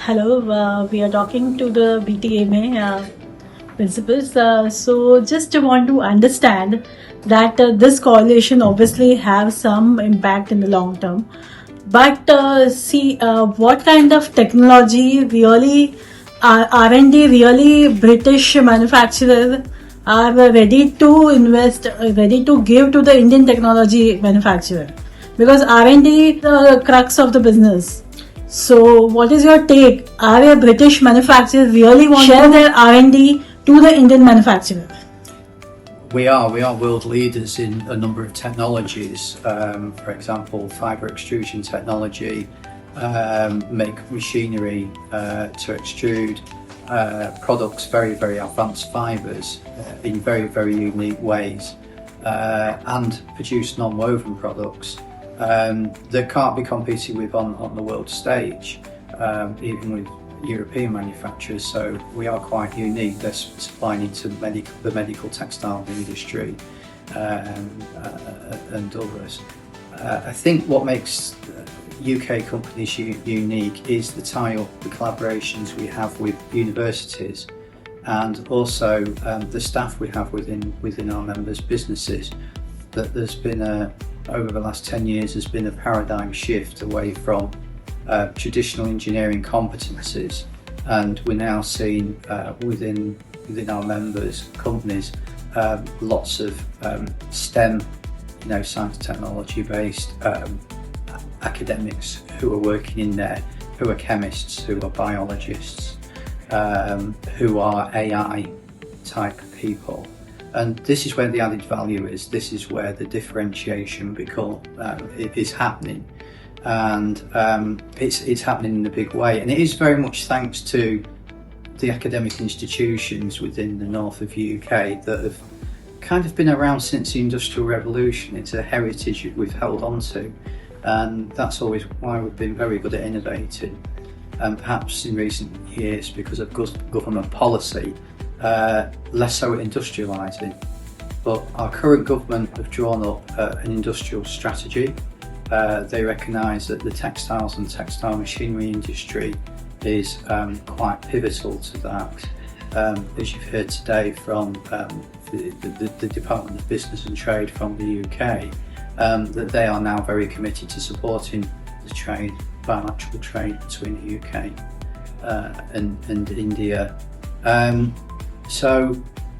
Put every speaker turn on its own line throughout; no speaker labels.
Hello, we are talking to the BTMA principals. So just want to understand that this coalition obviously have some impact in the long term. But what kind of technology really R&D really British manufacturers are ready to invest, ready to give to the Indian technology manufacturer, because R&D is the crux of the business. So, what is your take? Are a British manufacturers really want to share their R&D to the Indian manufacturer?
We are world leaders in a number of technologies. For example, fibre extrusion technology, make machinery to extrude products, very advanced fibres in very unique ways, and produce non-woven products that can't be competed with on the world stage, even with European manufacturers. So we are quite unique. They're supplying into the medical textile industry and others. I think what makes UK companies unique is the tie-up, the collaborations we have with universities, and also the staff we have within our members' businesses. That there's been over the last 10 years, there's been a paradigm shift away from traditional engineering competencies, and we're now seeing within our members' companies lots of STEM, science technology based academics who are working in there, who are chemists, who are biologists, who are AI type people. And this is where the added value is. This is where the differentiation is happening, and it's happening in a big way. And it is very much thanks to the academic institutions within the north of the UK that have kind of been around since the Industrial Revolution. It's a heritage that we've held on to, and that's always why we've been very good at innovating. And perhaps in recent years, because of government policy, less so at industrialising. But our current government have drawn up an industrial strategy. They recognise that the textiles and textile machinery industry is quite pivotal to that. As you've heard today from the Department of Business and Trade from the UK, that they are now very committed to supporting the trade, bilateral trade between the UK and India. So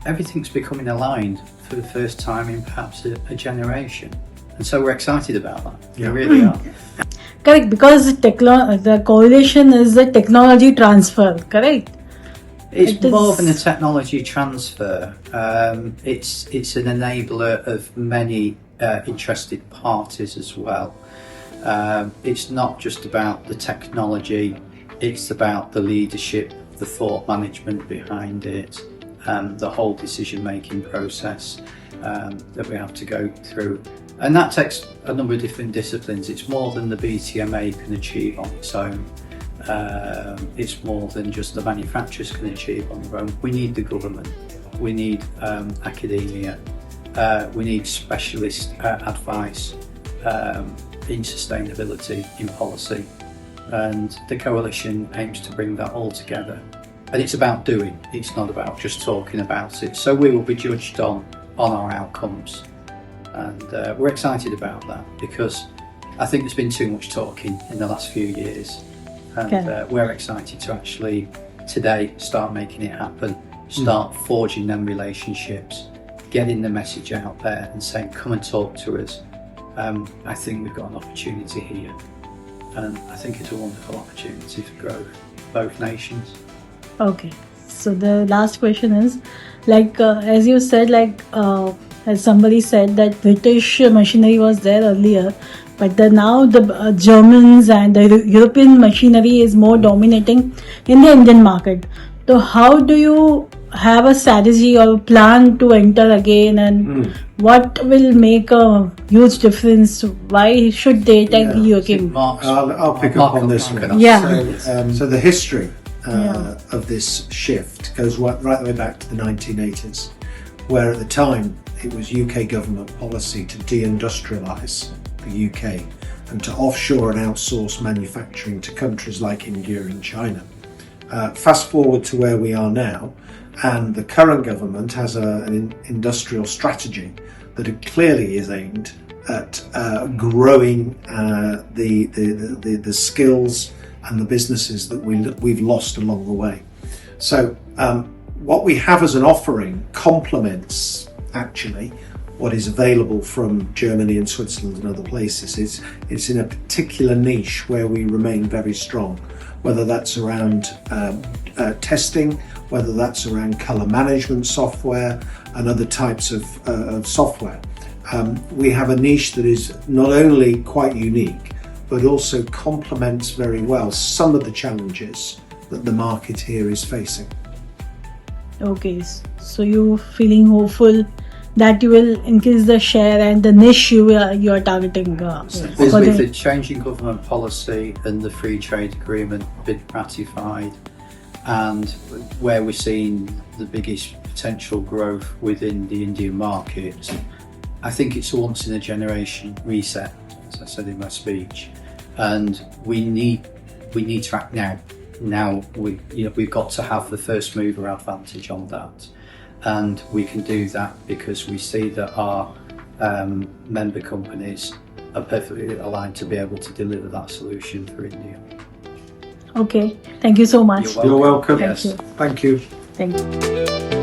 everything's becoming aligned for the first time in perhaps a generation, and so we're excited about that.
Yeah.
We really are.
Correct, because the coalition is the technology transfer, correct?
It's more than a technology transfer. It's an enabler of many interested parties as well. It's not just about the technology, it's about the leadership, the thought management behind it, the whole decision-making process that we have to go through. And that takes a number of different disciplines. It's more than the BTMA can achieve on its own. It's more than just the manufacturers can achieve on their own. We need the government, we need academia, we need specialist advice in sustainability, in policy. And the coalition aims to bring that all together. And it's about doing, it's not about just talking about it. So we will be judged on our outcomes. And we're excited about that, because I think there's been too much talking in the last few years. And we're excited to actually today start making it happen, start forging them relationships, getting the message out there and saying, come and talk to us. I think we've got an opportunity here. And I think it's a wonderful opportunity for growth, both nations.
Okay, so the last question is, as you said, as somebody said, that British machinery was there earlier, but now the Germans and the European machinery is more dominating in the Indian market. So how do you have a strategy or plan to enter again, and what will make a huge difference? Why should they take the UK?
I'll pick up on this one.
Yeah.
So the history of this shift goes right the way back to the 1980s, where at the time it was UK government policy to deindustrialise the UK and to offshore and outsource manufacturing to countries like India and China. Fast forward to where we are now, and the current government has an industrial strategy that it clearly is aimed at growing the skills and the businesses that we've lost along the way. So what we have as an offering complements actually what is available from Germany and Switzerland and other places. It's in a particular niche where we remain very strong, whether that's around testing, whether that's around colour management software and other types of software. We have a niche that is not only quite unique, but also complements very well some of the challenges that the market here is facing.
Okay, so you're feeling hopeful that you will increase the share and the niche you are targeting.
With the changing government policy and the free trade agreement been ratified, and where we're seeing the biggest potential growth within the Indian market, I think it's a once in a generation reset, as I said in my speech, and we need to act now. Now we've got to have the first mover advantage on that, and we can do that because we see that our member companies are perfectly aligned to be able to deliver that solution for India.
Okay, thank you so much.
You're welcome.
Yes.
Thank you.
Thank you.
Thank you.